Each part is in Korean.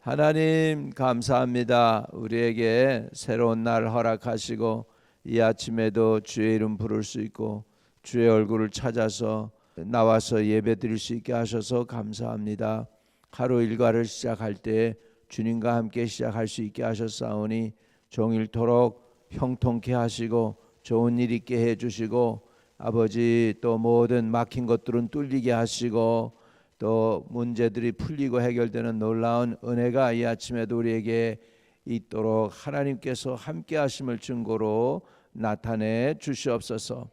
하나님 감사합니다. 우리에게 새로운 날 허락하시고 이 아침에도 주의 이름 부를 수 있고 주의 얼굴을 찾아서 나와서 예배 드릴 수 있게 하셔서 감사합니다. 하루 일과를 시작할 때 주님과 함께 시작할 수 있게 하셨사오니 종일토록 형통케 하시고 좋은 일 있게 해주시고 아버지 또 모든 막힌 것들은 뚫리게 하시고 또 문제들이 풀리고 해결되는 놀라운 은혜가 이 아침에도 우리에게 있도록 하나님께서 함께 하심을 증거로 나타내 주시옵소서.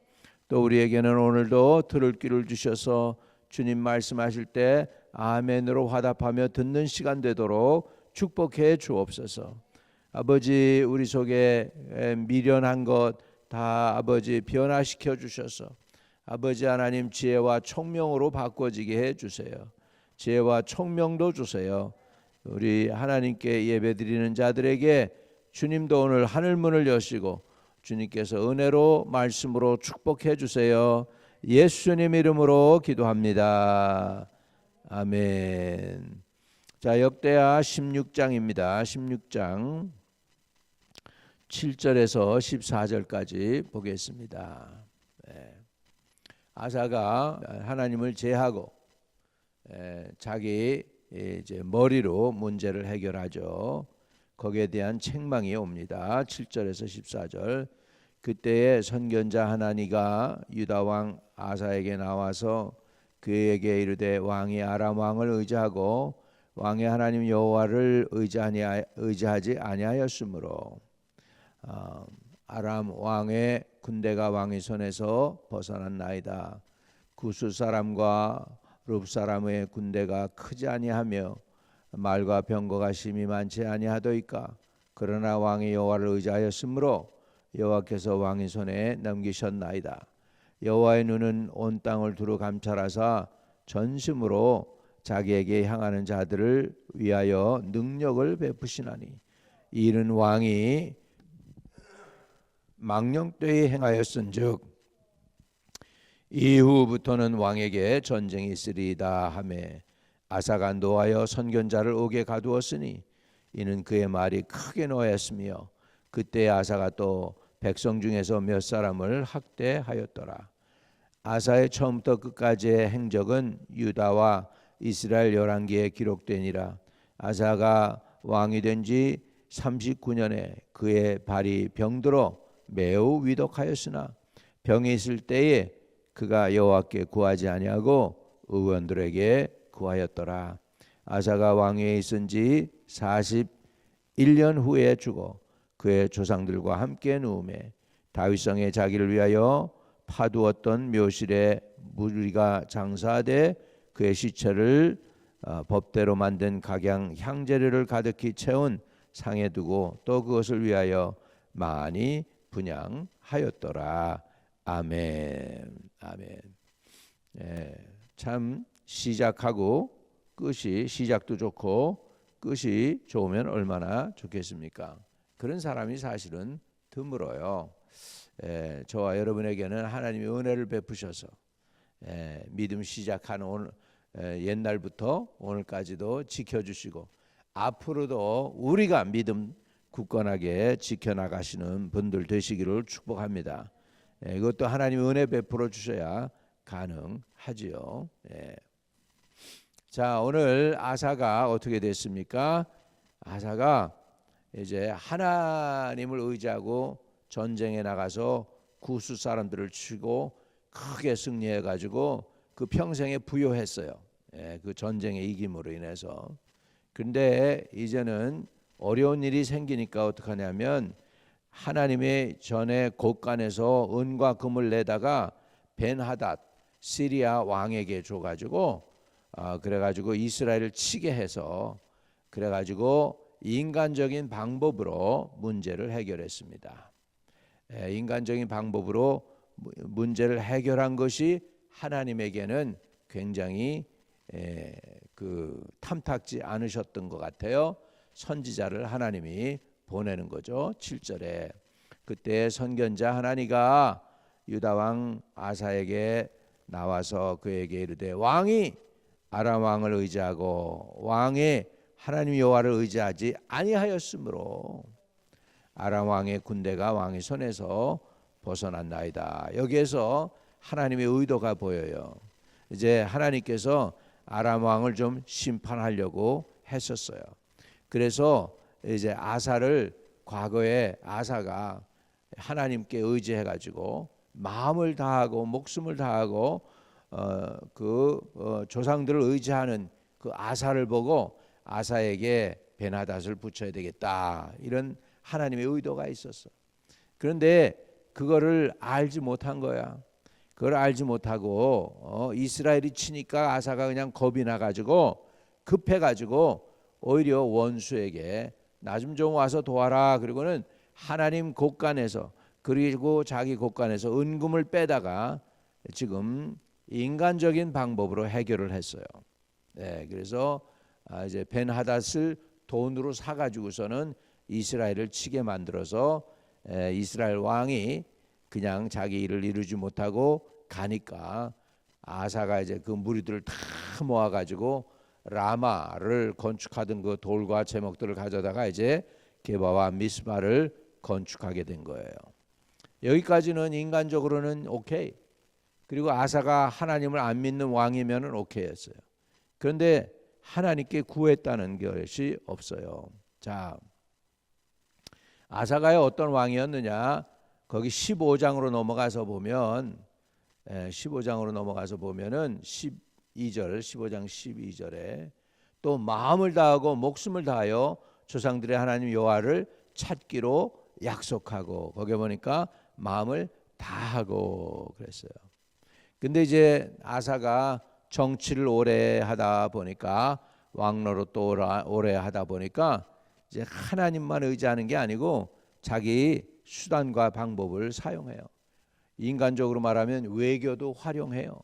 또 우리에게는 오늘도 들을 귀를 주셔서 주님 말씀하실 때 아멘으로 화답하며 듣는 시간 되도록 축복해 주옵소서. 아버지 우리 속에 미련한 것 다 아버지 변화시켜 주셔서 아버지 하나님 지혜와 총명으로 바꿔지게 해주세요. 지혜와 총명도 주세요. 우리 하나님께 예배드리는 자들에게 주님도 오늘 하늘문을 여시고 주님께서 은혜로 말씀으로 축복해 주세요. 예수님 이름으로 기도합니다. 아멘. 자, 역대하 16장입니다. 16장 7절에서 14절까지 보겠습니다. 아사가 하나님을 제하고 자기 이제 머리로 문제를 해결하죠. 거기에 대한 책망이 옵니다. 7절에서 14절. 그때에 선견자 하나니가 유다 왕 아사에게 나와서 그에게 이르되 왕이 아람 왕을 의지하고 왕의 하나님 여호와를 의지하지 아니하였으므로 아람 왕의 군대가 왕의 손에서 벗어났나이다. 구스 사람과 룹 사람의 군대가 크지 아니하며 말과 병거가 심히 많지 아니하도이까. 그러나 왕이 여호와를 의지하였으므로 여호와께서 왕의 손에 넘기셨나이다. 여호와의 눈은 온 땅을 두루 감찰하사 전심으로 자기에게 향하는 자들을 위하여 능력을 베푸시나니 이는 왕이 망령되이 행하였은즉 이후부터는 왕에게 전쟁이 있으리이다 하매 아사가 노하여 선견자를 옥에 가두었으니 이는 그의 말이 크게 노하였으며 그때 아사가 또 백성 중에서 몇 사람을 학대하였더라. 아사의 처음부터 끝까지의 행적은 유다와 이스라엘 열왕기에 기록되니라. 아사가 왕이 된 지 39년에 그의 발이 병들어 매우 위독하였으나 병이 있을 때에 그가 여호와께 구하지 아니하고 의원들에게 구하였더라. 아사가 왕위에 있은 지 41년 후에 죽어 그의 조상들과 함께 누우매 다윗성에 자기를 위하여 파두었던 묘실에 무리가 장사하되 그의 시체를 법대로 만든 각양 향재료를 가득히 채운 상에 두고 또 그것을 위하여 많이 분양하였더라. 아멘. 아멘. 참 시작하고 끝이 시작도 좋고 끝이 좋으면 얼마나 좋겠습니까? 그런 사람이 사실은 드물어요. 저와 여러분에게는 하나님이 은혜를 베푸셔서 믿음 시작하는 오늘 옛날부터 오늘까지도 지켜주시고 앞으로도 우리가 믿음 굳건하게 지켜나가시는 분들 되시기를 축복합니다. 이것도 하나님 은혜 베풀어 주셔야 가능하지요. 자, 오늘 아사가 어떻게 됐습니까? 아사가 이제 하나님을 의지하고 전쟁에 나가서 구스 사람들을 치고 크게 승리해 가지고 그 평생에 부요했어요. 그 전쟁의 이김으로 인해서. 근데 이제는 어려운 일이 생기니까 어떻게 하냐면 하나님의 전에 곳간에서 은과 금을 내다가 벤하닷 시리아 왕에게 줘가지고 그래가지고 이스라엘을 치게 해서 그래가지고 인간적인 방법으로 문제를 해결했습니다. 인간적인 방법으로 문제를 해결한 것이 하나님에게는 굉장히 탐탁지 않으셨던 것 같아요. 선지자를 하나님이 보내는 거죠. 7절에 그때 선견자 하나니가 유다 왕 아사에게 나와서 그에게 이르되 왕이 아람 왕을 의지하고 왕의 하나님 여호와를 의지하지 아니하였으므로 아람 왕의 군대가 왕의 손에서 벗어난나이다. 여기에서 하나님의 의도가 보여요. 이제 하나님께서 아람 왕을 좀 심판하려고 했었어요. 그래서 이제 아사를, 과거에 아사가 하나님께 의지해 가지고 마음을 다하고 목숨을 다하고 조상들을 의지하는 그 아사를 보고 아사에게 베나닷을 붙여야 되겠다, 이런 하나님의 의도가 있었어. 그런데 그거를 알지 못한 거야. 그걸 알지 못하고 이스라엘이 치니까 아사가 그냥 겁이 나가지고 급해가지고 오히려 원수에게 나 좀 와서 도와라, 그리고는 하나님 곳간에서, 그리고 자기 곳간에서 은금을 빼다가 지금 인간적인 방법으로 해결을 했어요. 네, 그래서 이제 벤하닷을 돈으로 사가지고서는 이스라엘을 치게 만들어서 이스라엘 왕이 그냥 자기 일을 이루지 못하고 가니까 아사가 이제 그 무리들을 다 모아가지고 라마를 건축하던 그 돌과 제목들을 가져다가 이제 게바와 미스바를 건축하게 된 거예요. 여기까지는 인간적으로는 오케이. 그리고 아사가 하나님을 안 믿는 왕이면은 오케이였어요. 그런데 하나님께 구했다는 것이 없어요. 자, 아사가 어떤 왕이었느냐? 거기 15장으로 넘어가서 보면 15장으로 넘어가서 보면은 12절, 15장 12절에 또 마음을 다하고 목숨을 다하여 조상들의 하나님 여호와를 찾기로 약속하고, 거기에 보니까 마음을 다하고 그랬어요. 근데 이제 아사가 정치를 오래 하다 보니까, 왕노릇 또 오래 하다 보니까 이제 하나님만 의지하는 게 아니고 자기 수단과 방법을 사용해요. 인간적으로 말하면 외교도 활용해요.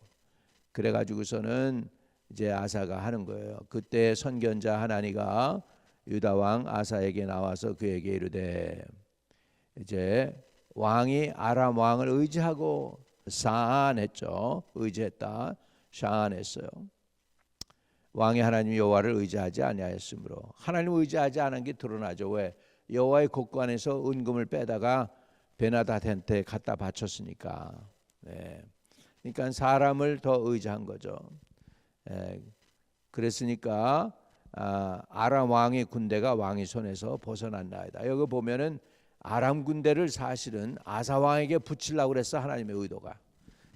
그래가지고서는 이제 아사가 하는 거예요. 그때 선견자 하나니가 유다 왕 아사에게 나와서 그에게 이르되, 이제 왕이 아람 왕을 의지하고 샤안했죠. 의지했다. 샤안했어요. 왕이 하나님 여호와를 의지하지 아니하였으므로. 하나님을 의지하지 않은 게 드러나죠. 왜? 여호와의 곳간에서 은금을 빼다가 베나닷한테 갖다 바쳤으니까. 네. 그러니까 사람을 더 의지한 거죠. 그랬으니까 아람 왕의 군대가 왕의 손에서 벗어난나이다. 여기 보면은 아람 군대를 사실은 아사 왕에게 붙이려고 그랬어, 하나님의 의도가.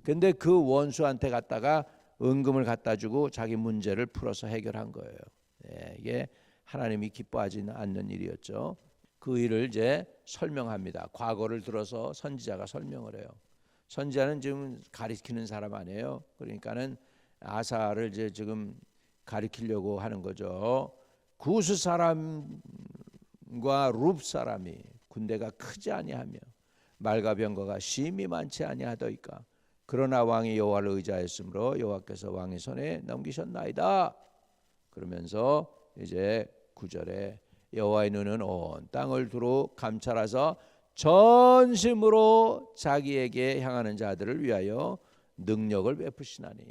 근데 그 원수한테 갖다가 은금을 갖다 주고 자기 문제를 풀어서 해결한 거예요. 이게 하나님이 기뻐하지는 않는 일이었죠. 그 일을 이제 설명합니다. 과거를 들어서 선지자가 설명을 해요. 선지자는 지금 가리키는 사람 아니에요. 그러니까는 아사를 이제 지금 가리키려고 하는 거죠. 구스 사람과 룹 사람이 군대가 크지 아니하며 말과 병거가 심히 많지 아니하더이까. 그러나 왕이 여호와를 의지하였으므로 여호와께서 왕의 손에 넘기셨나이다. 그러면서 이제 9절에 여호와의 눈은 온 땅을 두루 감찰하사 전심으로 자기에게 향하는 자들을 위하여 능력을 베푸시나니.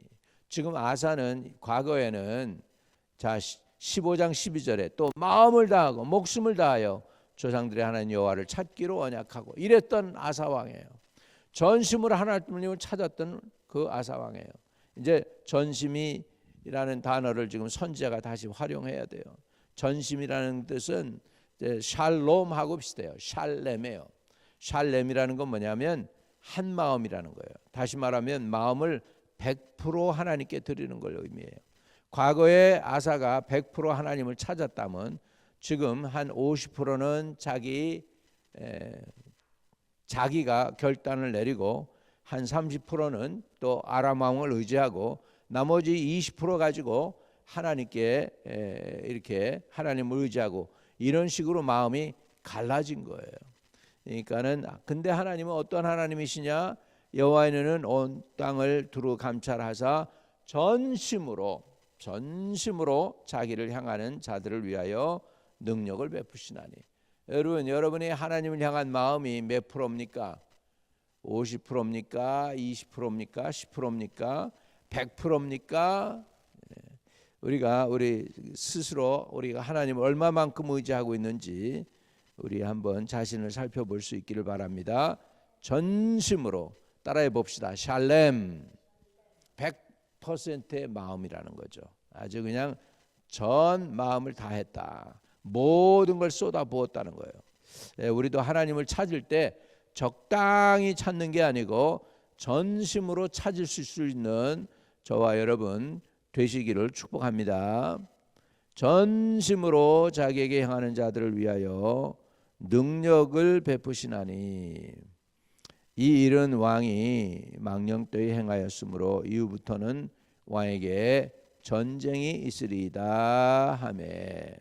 지금 아사는 과거에는 자 15장 12절에 또 마음을 다하고 목숨을 다하여 조상들의 하나님 여호와를 찾기로 언약하고 이랬던 아사 왕이에요. 전심으로 하나님을 찾았던 그 아사 왕이에요. 이제 전심이라는 단어를 지금 선지자가 다시 활용해야 돼요. 전심이라는 뜻은 샬롬하고 비슷해요. 샬렘이에요. 샬렘이라는 건 뭐냐면 한 마음이라는 거예요. 다시 말하면 마음을 100% 하나님께 드리는 걸 의미해요. 과거에 아사가 100% 하나님을 찾았다면 지금 한 50%는 자기가 결단을 내리고 한 30%는 또 아람 왕을 의지하고 나머지 20% 가지고 하나님께 이렇게 하나님을 의지하고 이런 식으로 마음이 갈라진 거예요. 그러니까는 근데 하나님은 어떤 하나님이시냐? 여호와의 눈은 온 땅을 두루 감찰하사 전심으로 자기를 향하는 자들을 위하여 능력을 베푸시나니. 여러분이 하나님을 향한 마음이 몇 프로입니까? 50%입니까? 20%입니까? 10%입니까? 100%입니까? 우리 스스로 우리가 하나님을 얼마만큼 의지하고 있는지 우리 한번 자신을 살펴볼 수 있기를 바랍니다. 전심으로 따라해 봅시다. 샬렘. 100%의 마음이라는 거죠. 아주 그냥 전 마음을 다했다. 모든 걸 쏟아 부었다는 거예요. 우리도 하나님을 찾을 때 적당히 찾는 게 아니고 전심으로 찾을 수 있는 저와 여러분 되시기를 축복합니다. 전심으로 자기에게 향하는 자들을 위하여 능력을 베푸시나니 이 일은 왕이 망령되이 행하였으므로 이후부터는 왕에게 전쟁이 있으리이다 하매.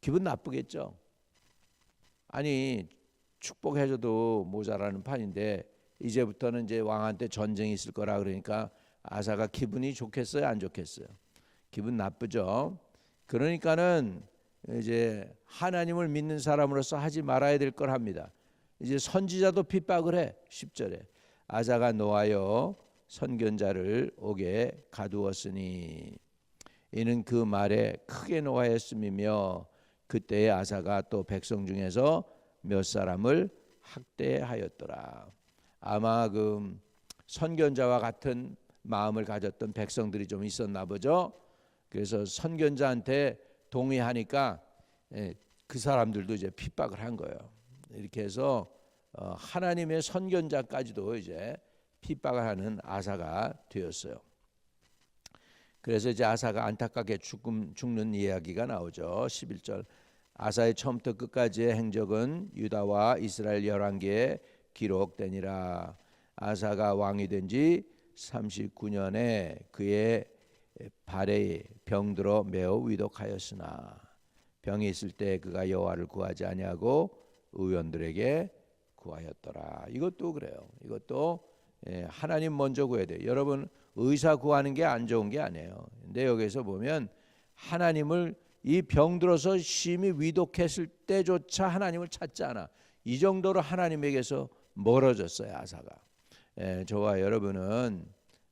기분 나쁘겠죠. 아니 축복해줘도 모자라는 판인데 이제부터는 이제 왕한테 전쟁이 있을 거라 그러니까 아사가 기분이 좋겠어요, 안 좋겠어요? 기분 나쁘죠. 그러니까는 이제 하나님을 믿는 사람으로서 하지 말아야 될 걸 합니다. 이제 선지자도 핍박을 해. 10절에 아사가 노하여 선견자를 옥에 가두었으니 이는 그 말에 크게 노하였음이며 그때의 아사가 또 백성 중에서 몇 사람을 학대하였더라. 아마 그 선견자와 같은 마음을 가졌던 백성들이 좀 있었나 보죠. 그래서 선견자한테 동의하니까 그 사람들도 이제 핍박을 한 거예요. 이렇게 해서 하나님의 선견자까지도 이제 핍박을 하는 아사가 되었어요. 그래서 이제 아사가 안타깝게 죽는 이야기가 나오죠. 11절 아사의 처음부터 끝까지의 행적은 유다와 이스라엘 열왕기에 기록되니라. 아사가 왕이 된 지 39년에 그의 발에 병들어 매우 위독하였으나 병이 있을 때 그가 여호와를 구하지 아니하고 의원들에게 구하였더라. 이것도 그래요. 이것도 하나님 먼저 구해야 돼요. 여러분 의사 구하는 게 안 좋은 게 아니에요. 근데 여기서 보면 하나님을 이 병들어서 심히 위독했을 때조차 하나님을 찾지 않아. 이 정도로 하나님에게서 멀어졌어요, 아사가. 저와 여러분은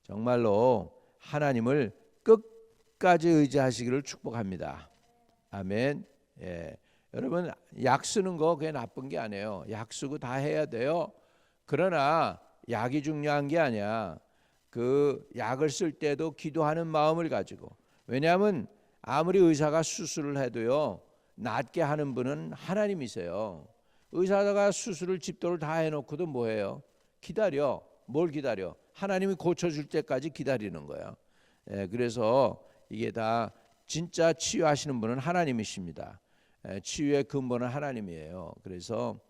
정말로 하나님을 끝까지 의지하시기를 축복합니다. 아멘. 여러분 약 쓰는 거 그게 나쁜 게 아니에요. 약 쓰고 다 해야 돼요. 그러나 약이 중요한 게 아니야. 그 약을 쓸 때도 기도하는 마음을 가지고. 왜냐하면 아무리 의사가 수술을 해도요 낫게 하는 분은 하나님이세요. 의사가 수술을 집도를 다 해놓고도 뭐해요? 기다려. 뭘 기다려? 하나님이 고쳐줄 때까지 기다리는 거야. 그래서 이게 다 진짜 치유하시는 분은 하나님이십니다. 치유의 근본은 하나님이에요. 그래서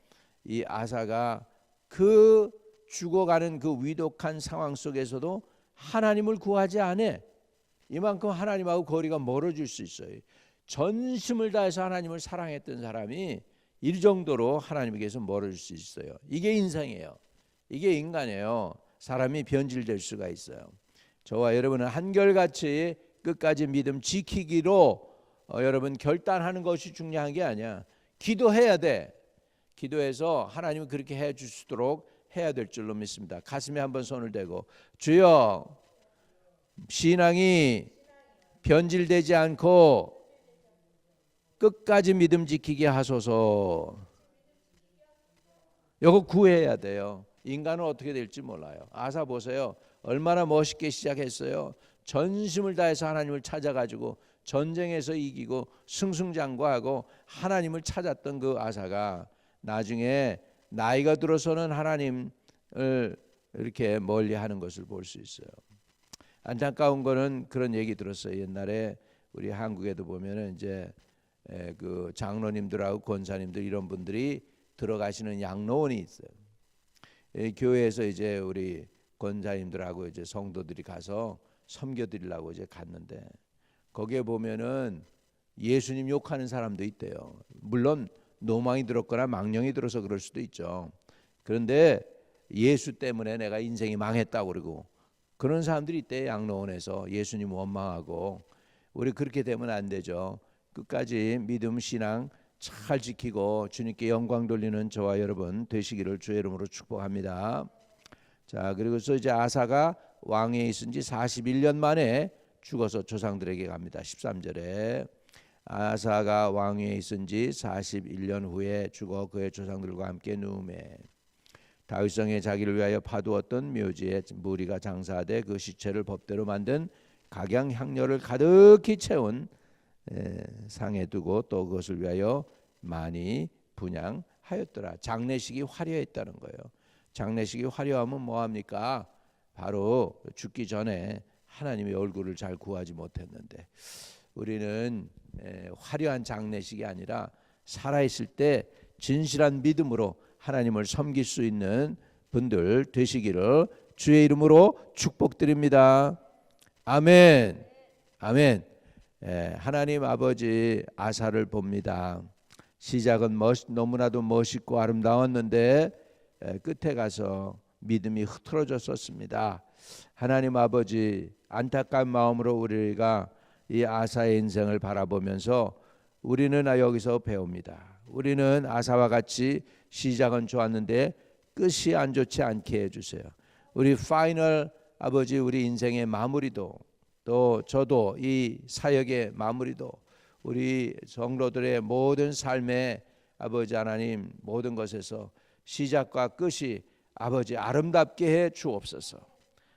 이 아사가 그 죽어가는 그 위독한 상황 속에서도 하나님을 구하지 않아. 이만큼 하나님하고 거리가 멀어질 수 있어요. 전심을 다해서 하나님을 사랑했던 사람이 이 정도로 하나님에게서 멀어질 수 있어요. 이게 인생이에요. 이게 인간이에요. 사람이 변질될 수가 있어요. 저와 여러분은 한결같이 끝까지 믿음 지키기로 여러분 결단하는 것이 중요한 게 아니야. 기도해야 돼. 기도해서 하나님이 그렇게 해 주시도록 해야 될 줄로 믿습니다. 가슴에 한번 손을 대고 주여 신앙이 변질되지 않고 끝까지 믿음 지키게 하소서. 이거 구해야 돼요. 인간은 어떻게 될지 몰라요. 아사 보세요. 얼마나 멋있게 시작했어요. 전심을 다해서 하나님을 찾아가지고 전쟁에서 이기고 승승장구하고 하나님을 찾았던 그 아사가 나중에 나이가 들어서는 하나님을 이렇게 멀리하는 것을 볼 수 있어요. 안타까운 거는 그런 얘기 들었어요. 옛날에 우리 한국에도 보면은 이제 그 장로님들하고 권사님들 이런 분들이 들어가시는 양로원이 있어요. 교회에서 이제 우리 권사님들하고 이제 성도들이 가서 섬겨드리려고 이제 갔는데 거기에 보면은 예수님 욕하는 사람도 있대요. 물론 노망이 들었거나 망령이 들어서 그럴 수도 있죠. 그런데 예수 때문에 내가 인생이 망했다고 그러고 그런 사람들이 있대. 양로원에서 예수님 원망하고. 우리 그렇게 되면 안 되죠. 끝까지 믿음 신앙 잘 지키고 주님께 영광 돌리는 저와 여러분 되시기를 주의 이름으로 축복합니다. 자, 그리고서 이제 아사가 왕위에 있은 지 41년 만에 죽어서 조상들에게 갑니다. 13절에 아사가 왕위에 있은 지 41년 후에 죽어 그의 조상들과 함께 누우매 다윗성에 자기를 위하여 파두었던 묘지에 무리가 장사하되 그 시체를 법대로 만든 각양 향료를 가득히 채운 상에 두고 또 그것을 위하여 많이 분향하였더라. 장례식이 화려했다는 거예요. 장례식이 화려하면 뭐합니까? 바로 죽기 전에 하나님의 얼굴을 잘 구하지 못했는데 우리는 화려한 장례식이 아니라 살아있을 때 진실한 믿음으로 하나님을 섬길 수 있는 분들 되시기를 주의 이름으로 축복드립니다. 아멘. 아멘. 하나님 아버지 아사를 봅니다. 시작은 너무나도 멋있고 아름다웠는데 끝에 가서 믿음이 흐트러졌었습니다. 하나님 아버지 안타까운 마음으로 우리가 이 아사의 인생을 바라보면서 우리는 여기서 배웁니다. 우리는 아사와 같이 시작은 좋았는데 끝이 안 좋지 않게 해주세요. 우리 파이널 아버지 우리 인생의 마무리도 또 저도 이 사역의 마무리도 우리 성도들의 모든 삶의 아버지 하나님 모든 것에서 시작과 끝이 아버지 아름답게 해 주옵소서.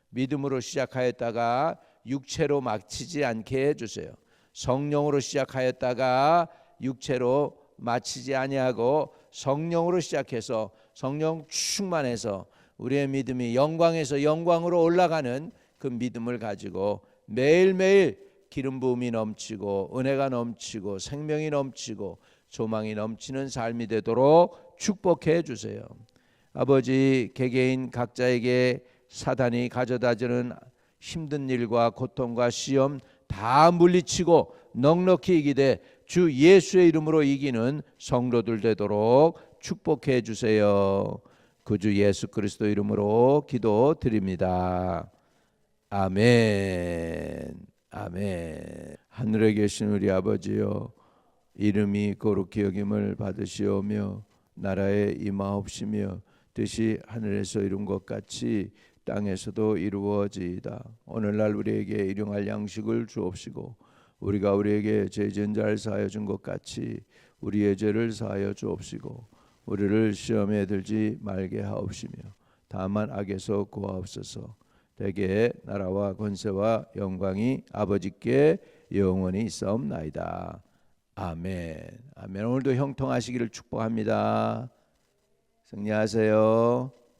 믿음으로 시작하였다가 육체로 마치지 않게 해주세요. 성령으로 시작하였다가 육체로 마치지 아니하고 성령으로 시작해서 성령 충만해서 우리의 믿음이 영광에서 영광으로 올라가는 그 믿음을 가지고 매일매일 기름 부음이 넘치고 은혜가 넘치고 생명이 넘치고 소망이 넘치는 삶이 되도록 축복해 주세요. 아버지 개개인 각자에게 사단이 가져다주는 힘든 일과 고통과 시험 다 물리치고 넉넉히 이기되 주 예수의 이름으로 이기는 성도들 되도록 축복해 주세요. 그 주 예수 그리스도 이름으로 기도드립니다. 아멘. 아멘. 하늘에 계신 우리 아버지여 이름이 거룩히 여김을 받으시오며 나라에 임하옵시며 뜻이 하늘에서 이룬 것 같이 땅에서도 이루어지이다. 오늘날 우리에게 일용할 양식을 주옵시고 우리가 우리에게 죄 지은 자를 사하여 준 것 같이 우리의 죄를 사하여 주옵시고 우리를 시험에 들지 말게 하옵시며 다만 악에서 구하옵소서. 대개 나라와 권세와 영광이 아버지께 영원히 있사옵나이다. 아멘. 아멘. 오늘도 형통하시기를 축복합니다. 승리하세요.